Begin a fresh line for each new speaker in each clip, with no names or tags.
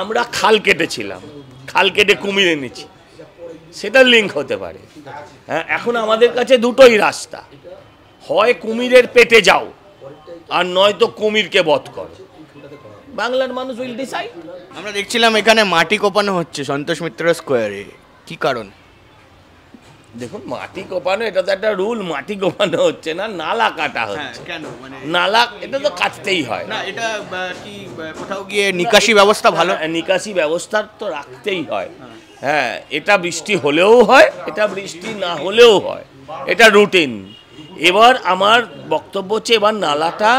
আমরা খাল কেটেছিলাম, খাল কেটে কুমির এনেছি, সেটার লিঙ্ক হতে পারে। হ্যাঁ, এখন আমাদের কাছে দুটোই রাস্তা, হয় কুমিরের পেটে যাও আর নয়তো কুমিরকে বধ করো। বাংলার মানুষ উইল ডিসাইড।
আমরা দেখছিলাম এখানে মাটি কোপানো হচ্ছে সন্তোষ মিত্র স্কোয়ারে, কি কারণ?
দেখুন, মাটি কোপানো এটা তো একটা রুল, মাটি কোপানো হচ্ছে না, নালা কাটা হচ্ছে।
কেন? মানে
নালা এটা তো কাটতেই হয়
না, এটা কি কোথাও গিয়ে নিকাশি ব্যবস্থা ভালো?
নিকাশি ব্যবস্থা তো রাখতেই হয়। হ্যাঁ, এটা বৃষ্টি হলেও হয়, এটা বৃষ্টি না হলেও হয়, এটা রুটিন। এবার আমার বক্তব্য হচ্ছে এবার নালাটা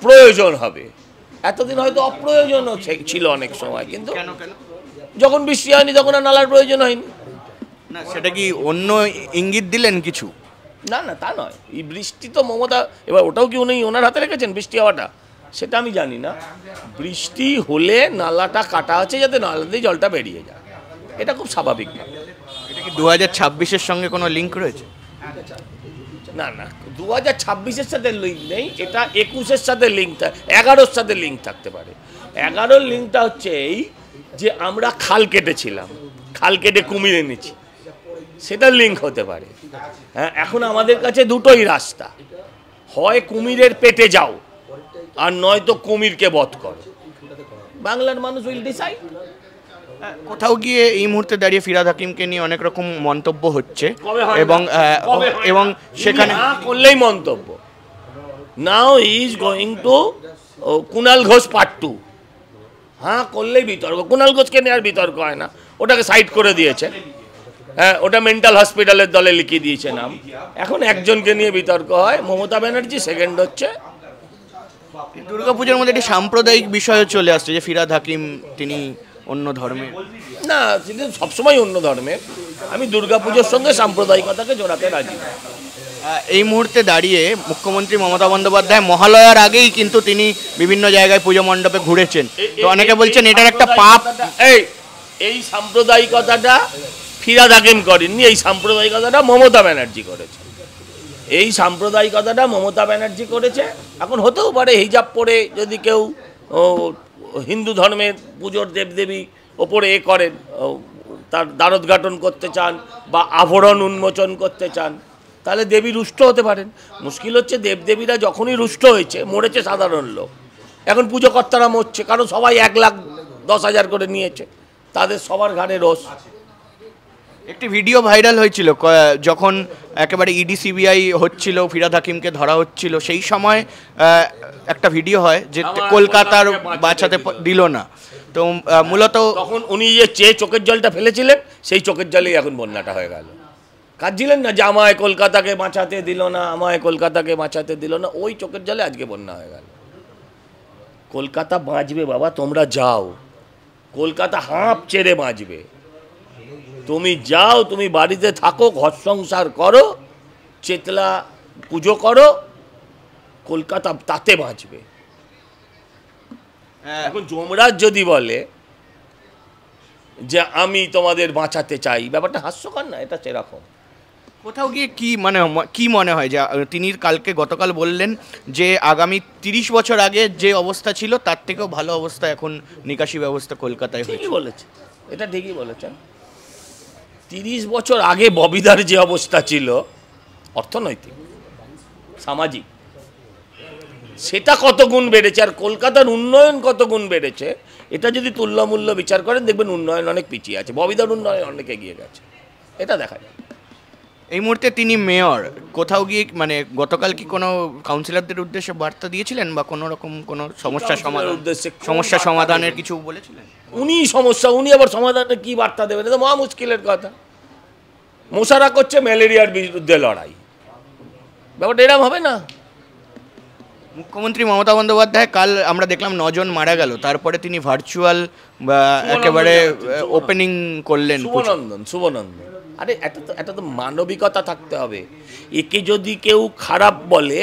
প্রয়োজন হবে। এতদিন হয়তো অপ্রয়োজনও ছিল অনেক সময়, কিন্তু যখন বৃষ্টি হয়নি তখন আর নালার প্রয়োজন হয়নি।
না, সেটা কি অন্য ইঙ্গিত দিলেন কিছু?
না না, তা নয়। এই বৃষ্টি তো মমতা, এবার ওটাও কি উনি ওনার হাতে রেখেছেন বৃষ্টি হওয়াটা, সেটা আমি জানি না। বৃষ্টি হলে নালাটা কাটা আছে যাতে নালা দিয়ে জলটা বেরিয়ে যায়, এটা খুব স্বাভাবিক না।
এটা কি 2026-এর সঙ্গে কোনো লিঙ্ক রয়েছে?
না না, 2026-এর সাথে লিঙ্ক নেই, এটা 21-এর সাথে লিঙ্ক, 11-র সাথে লিঙ্ক থাকতে পারে। 11-র লিঙ্কটা হচ্ছে এই যে আমরা খাল কেটেছিলাম, খাল কেটে কুমির এনেছি, সেটার লিঙ্ক হতে পারে। হ্যাঁ, এখন আমাদের কাছে দুটোই রাস্তা, হয় কুমিরের পেটে যাও আর নয়তো কুমিরকে বধ করো। বাংলার মানুষ উইল ডিসাইড।
কোথাও গিয়ে এই মুহূর্তে দাঁড়িয়ে ফিরহাদ হাকিমকে নিয়ে অনেক রকম মন্তব্য হচ্ছে এবং সেখানে
করলেই মন্তব্য। Now is going to Kunal Ghosh part 2। হ্যাঁ, করলেই বিতর্ক। কুণাল ঘোষকে নিয়ে আর বিতর্ক হয় না, ওটাকে সাইড করে দিয়েছে। হ্যাঁ, ওটা মেন্টাল হসপিটালের দলে লিখিয়ে দিয়েছে নাম। এখন একজনকে নিয়ে বিতর্ক হয়, মমতা ব্যানার্জি, সেকেন্ড হচ্ছে।
দুর্গাপুজোর মধ্যে একটি সাম্প্রদায়িক বিষয় চলে আসছে যে ফিরহাদ হাকিম তিনি অন্য ধর্মের।
না, তিনি সবসময় অন্য ধর্মের। আমি দুর্গাপুজোর সঙ্গে সাম্প্রদায়িকতাকে জোড়াতে রাজি।
এই মুহূর্তে দাঁড়িয়ে মুখ্যমন্ত্রী মমতা বন্দ্যোপাধ্যায় মহালয়ার আগেই কিন্তু তিনি বিভিন্ন জায়গায় পুজো মণ্ডপে ঘুরেছেন, তো অনেকে বলছেন এটার একটা পাপ।
এই সাম্প্রদায়িকতাটা ফিরহাদ হাকিম করেননি, এই সাম্প্রদায়িকতাটা মমতা ব্যানার্জি করেছে। এই সাম্প্রদায়িকতাটা মমতা ব্যানার্জি করেছে। এখন হতেও পারে হিজাব পরে যদি কেউ হিন্দু ধর্মের পুজোর দেবদেবী ওপরে করেন, তার দ্বারোদ্ঘাটন করতে চান বা আভরণ উন্মোচন করতে চান, তাহলে দেবী রুষ্ট হতে পারেন। মুশকিল হচ্ছে দেবদেবীরা যখনই রুষ্ট হয়েছে, মরেছে সাধারণ লোক, এখন পুজোকর্তারা মরছে, কারণ সবাই 1,10,000 করে নিয়েছে, তাদের সবার ঘাড়ে রোষ।
একটি ভিডিও ভাইরাল হয়েছিল যখন একেবারে ইডি সিবিআই হচ্ছিল, ফিরহাদ হাকিমকে ধরা হচ্ছিল, সেই সময় একটা ভিডিও হয় যে কলকাতার বাঁচাতে দিল না। তো মূলত
তখন উনি যে চোখের জলটা ফেলেছিলেন, সেই চোখের জলেই এখন বন্যাটা হয়ে গেল। কাঁদছিলেন না যে আমায় কলকাতাকে বাঁচাতে দিল না, আমায় কলকাতাকে বাঁচাতে দিল না, ওই চোখের জলে আজকে বন্যা হয়ে গেল। কলকাতা বাঁচবে বাবা, তোমরা যাও, কলকাতা হাঁপ ছেড়ে বাঁচবে। তুমি যাও, তুমি বাড়িতে থাকো, ঘর সংসার করো, চেতলা পুজো করো, কলকাতা তাতে বাঁচবে। এখন যমরাজ যদি বলে যে আমি তোমাদের বাঁচাতে চাই, ব্যাপারটা হাস্যকর না? এটা সেরকম।
কোথাও গিয়ে কি মনে হয় যে তিনি গতকাল বললেন যে আগামী 30 বছর আগে যে অবস্থা ছিল তার থেকেও ভালো অবস্থা এখন নিকাশি ব্যবস্থা কলকাতায় হয়েছে।
ঠিকই বলেছে, এটা ঠিকই বলেছেন। 30 বছর আগে ববিদার যে অবস্থা ছিল অর্থনৈতিক, সামাজিক, সেটা কত গুণ বেড়েছে, আর কলকাতার উন্নয়ন কত গুণ বেড়েছে, এটা যদি তুল্যমূল্য বিচার করেন দেখবেন উন্নয়ন অনেক পিছিয়ে আছে, ববিদার উন্নয়ন অনেক এগিয়ে গেছে, এটা দেখা যায়।
এই মুহূর্তে তিনি মেয়র, কোথাও গিয়ে মানে গতকাল কি কোনো কাউন্সিলরদের উদ্দেশ্যে বার্তা দিয়েছিলেন বা কোনো রকম কোনো সমস্যা সমাধানের কিছু বলেছিলেন?
উনি আবার সমাধানের কি বার্তা দেবেন? এটা মহা মুশকিলের কথা। মশারা করছে ম্যালেরিয়ার বিরুদ্ধে লড়াই, ব্যাপারটা এরকম হবে না।
মুখ্যমন্ত্রী মমতা বন্দ্যোপাধ্যায় কাল আমরা দেখলাম 9 জন মারা গেল, তারপরে তিনি ভার্চুয়াল বা একেবারে ওপেনিং করলেন।
শুভনন্দন। আরে এটা তো মানবিকতা থাকতে হবে। একে যদি কেউ খারাপ বলে,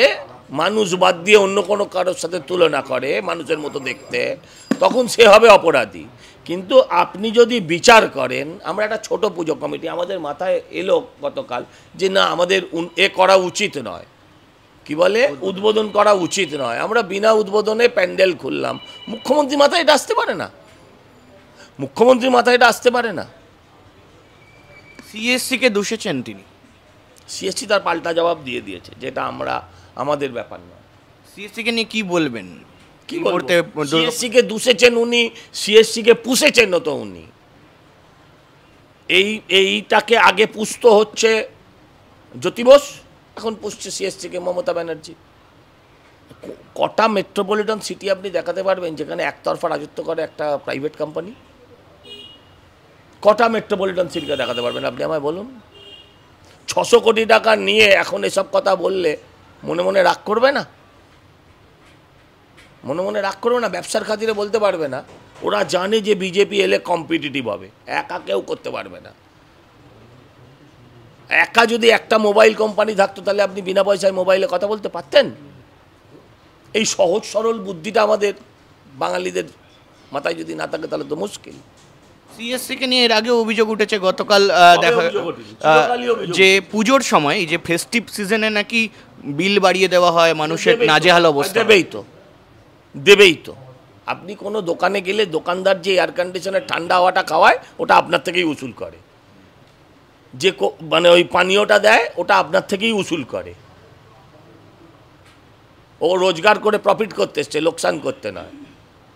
মানুষ বাদ দিয়ে অন্য কোনো কারোর সাথে তুলনা করে মানুষের মতো দেখতে, তখন সে হবে অপরাধী। কিন্তু আপনি যদি বিচার করেন, আমরা একটা ছোট পুজো কমিটি, আমাদের মাথায় এলো গতকাল যে না আমাদের এ করা উচিত নয়, কি বলে উদ্বোধন করা উচিত নয়। আমরা বিনা উদ্বোধনে প্যান্ডেল খুললাম, মুখ্যমন্ত্রী মাথায় এটা আসতে পারে না, মুখ্যমন্ত্রীর মাথায় এটা আসতে পারে না।
সিএসসিকে দোষেছেন তিনি,
সিএসসি তার পাল্টা জবাব দিয়ে দিয়েছে, যেটা আমাদের ব্যাপার নয়।
সিএসসিকে নিয়ে কি বলবেন?
কি বলতে, সিএসসিকে দুষেছেন উনি, সিএসসিকে পুষেছেন তো উনি। এইটাকে আগে পুষতো হচ্ছে জ্যোতি বোস, এখন পুষছে সিএসসিকে মমতা ব্যানার্জি। কটা মেট্রোপলিটন সিটি আপনি দেখাতে পারবেন যেখানে একতরফা রাজত্ব করে একটা প্রাইভেট কোম্পানি? কটা মেট্রোপলিটন সিটিকে দেখাতে পারবেন আপনি আমায় বলুন? 600 কোটি টাকা নিয়ে এখন এসব কথা বললে মনে মনে রাগ করবে না? মনে মনে রাগ করবে না? ব্যবসার খাতিরে বলতে পারবে না। ওরা জানে যে বিজেপি এলে কম্পিটিটিভ হবে, একা কেউ করতে পারবে না। একা যদি একটা মোবাইল কোম্পানি থাকতো তাহলে আপনি বিনা পয়সায় মোবাইলে কথা বলতে পারতেন? এই সহজ সরল বুদ্ধিটা আমাদের বাঙালিদের মাথায় যদি না থাকে তাহলে তো মুশকিল।
সিএসসিকে নিয়ে এর আগে অভিযোগ উঠেছে গতকাল দেখা যে পুজোর সময় এই যে ফেস্টিভ সিজনে নাকি বিল বাড়িয়ে দেওয়া হয়, মানুষের নাজেহাল অবস্থা।
দেবেই তো। আপনি কোনো দোকানে গেলে দোকানদার যে এয়ার কন্ডিশনের ঠান্ডা হাওয়াটা খাওয়ায় ওটা আপনার থেকেই উসুল করে, যে মানে ওই পানীয়টা দেয় ওটা আপনার থেকেই উসুল করে। ও রোজগার করে প্রফিট করতে এসছে, লোকসান করতে নয়।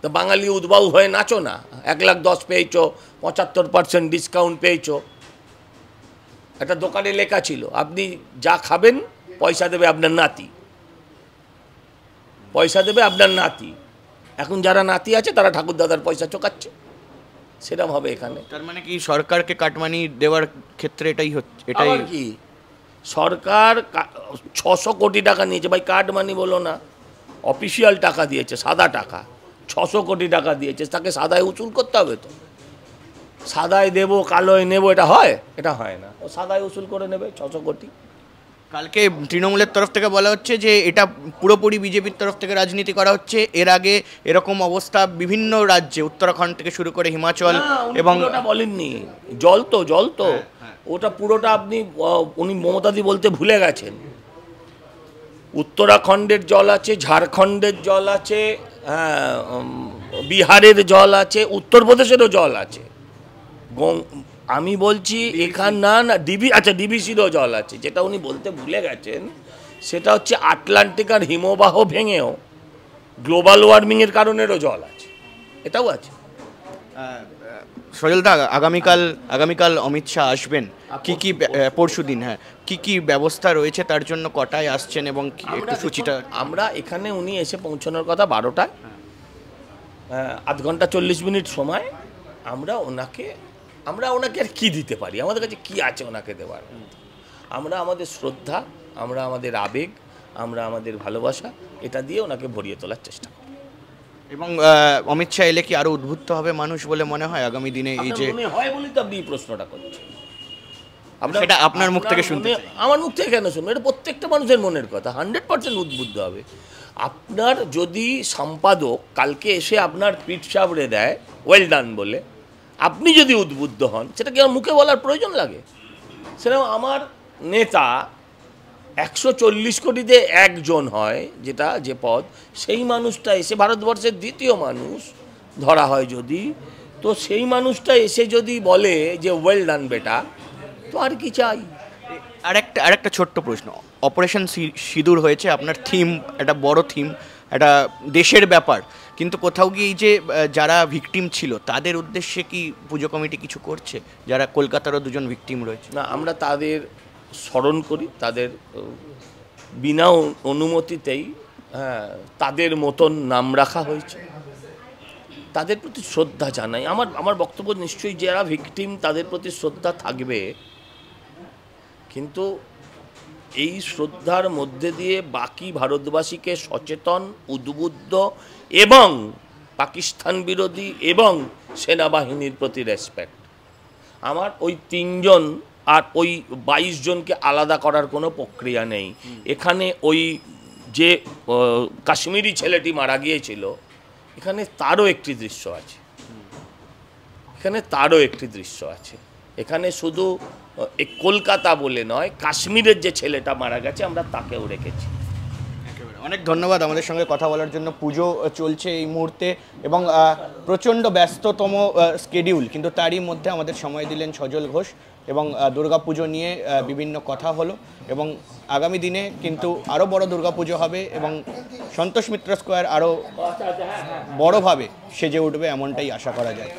তো বাঙালি উদ্বাউ হয়ে নাচো না। 1,10,000 পেয়েছো, 75% ডিসকাউন্ট পেয়েছো। একটা দোকানে লেখা ছিল আপনি যা খাবেন পয়সা দেবে আপনার নাতি, পয়সা দেবে আপনার নাতি। এখন যারা নাতি আছে তারা ঠাকুরদাদার পয়সা চোকাচ্ছে, সেরকম হবে এখানে।
তার মানে কি সরকারকে কাটমানি দেওয়ার ক্ষেত্রে এটাই হচ্ছে? এটাই
কি সরকার 600 কোটি টাকা নিয়েছে ভাই, কাটমানি বলো না, অফিসিয়াল টাকা দিয়েছে, সাদা টাকা। 600 কোটি টাকা দিয়েছে, তাকে সাদায় উসুল করতে হবে তো। সাদায় দেবো কালোয় নেবো, এটা হয়? এটা হয় না। ও সাদায় উসুল করে নেবে 600 কোটি।
কালকে তৃণমূলের তরফ থেকে বলা হচ্ছে যে এটা পুরোপুরি বিজেপির তরফ থেকে রাজনীতি করা হচ্ছে। এর আগে এরকম অবস্থা বিভিন্ন রাজ্যে, উত্তরাখণ্ড থেকে শুরু করে হিমাচল, এবং
ওটা বলেননি, জল তো ওটা পুরোটা আপনি উনি মমতাদি বলতে ভুলে গেছেন। উত্তরাখণ্ডের জল আছে, ঝাড়খণ্ডের জল আছে, বিহারের জল আছে, উত্তরপ্রদেশেরও জল আছে। আমি বলছি এখান না ডিবিসিরও জল আছে। যেটা উনি বলতে ভুলে গেছেন সেটা হচ্ছে আটলান্টিক আর হিমবাহ ভেঙেও গ্লোবাল ওয়ার্মিংয়ের কারণেরও জল আছে, এটাও আছে।
সজলদা, আগামীকাল অমিত শাহ আসবেন, কি পরশুদিন, হ্যাঁ, কি ব্যবস্থা রয়েছে তার জন্য? কটায় আসছেন এবং একটু সূচিটা?
আমরা এখানে উনি এসে পৌঁছানোর কথা 12টায়, আধ ঘন্টা 40 মিনিট সময়। আমরা ওনাকে আর কি দিতে পারি? আমাদের কাছে কি আছে ওনাকে দেওয়ার? আমরা আমাদের শ্রদ্ধা, আমরা আমাদের আবেগ, আমরা আমাদের ভালোবাসা, এটা দিয়ে ওনাকে ভরিয়ে তোলার চেষ্টা করি।
এবং অমিত শাহ এলে কি আরো উদ্বুদ্ধ হবে মানুষ বলে মনে হয় আগামী দিনে? এই যে
মনে হয় বলি তো আপনি এই প্রশ্নটা করছেন।
সেটা আপনার মুখ থেকে শুনতে চাই।
আমার মুখ থেকে কেন শুনবো? এটা প্রত্যেকটা মানুষের মনের কথা, 100% উদ্বুদ্ধ হবে। আপনার যদি সম্পাদক কালকে এসে আপনার পিঠ চাপড়ে দেয় ওয়েল ডান বলে, আপনি যদি উদ্বুদ্ধ হন, সেটা কি আমার মুখে বলার প্রয়োজন লাগে? সেরকম আমার নেতা 140 কোটিতে একজন হয়, যে পদ, সেই মানুষটা এসে ভারতবর্ষের দ্বিতীয় মানুষ ধরা হয় যদি, তো সেই মানুষটা এসে যদি বলে যে ওয়েল ডান বেটা, তো আর কি চাই?
আরেকটা ছোট্ট প্রশ্ন। অপারেশন সিঁদুর হয়েছে, আপনার থিম, একটা বড় থিম, একটা দেশের ব্যাপার, কিন্তু কোথাও গিয়ে এই যে যারা ভিকটিম ছিল তাদের উদ্দেশ্যে কি পুজো কমিটি কিছু করছে? যারা কলকাতারও 2জন ভিকটিম রয়েছে।
না, আমরা তাদের স্মরণ করি, তাদের বিনা অনুমতিতেই তাদের মতন নাম রাখা হয়েছে, তাদের প্রতি শ্রদ্ধা জানাই। আমার বক্তব্য নিশ্চয়ই যারা ভিকটিম তাদের প্রতি শ্রদ্ধা থাকবে, কিন্তু এই শ্রদ্ধার মধ্যে দিয়ে বাকি ভারতবাসীকে সচেতন, উদ্বুদ্ধ এবং পাকিস্তান বিরোধী এবং সেনাবাহিনীর প্রতি রেসপেক্ট। আমার ওই 3 জন আর ওই 22 জনকে আলাদা করার কোনো প্রক্রিয়া নেই। এখানে ওই যে কাশ্মীরি ছেলেটি মারা গিয়েছিল, এখানে তারও একটি দৃশ্য আছে। এখানে শুধু কলকাতা বলে নয়, কাশ্মীরের যে ছেলেটা মারা গেছে আমরা তাকেও রেখেছি।
অনেক ধন্যবাদ আমাদের সঙ্গে কথা বলার জন্য। পুজো চলছে এই মুহূর্তে এবং প্রচণ্ড ব্যস্ততম স্কেডিউল, কিন্তু তারই মধ্যে আমাদের সময় দিলেন সজল ঘোষ এবং দুর্গাপুজো নিয়ে বিভিন্ন কথা হলো এবং আগামী দিনে কিন্তু আরও বড় দুর্গাপুজো হবে এবং সন্তোষ মিত্র স্কোয়ার আরও বড়োভাবে সেজে উঠবে এমনটাই আশা করা যায়।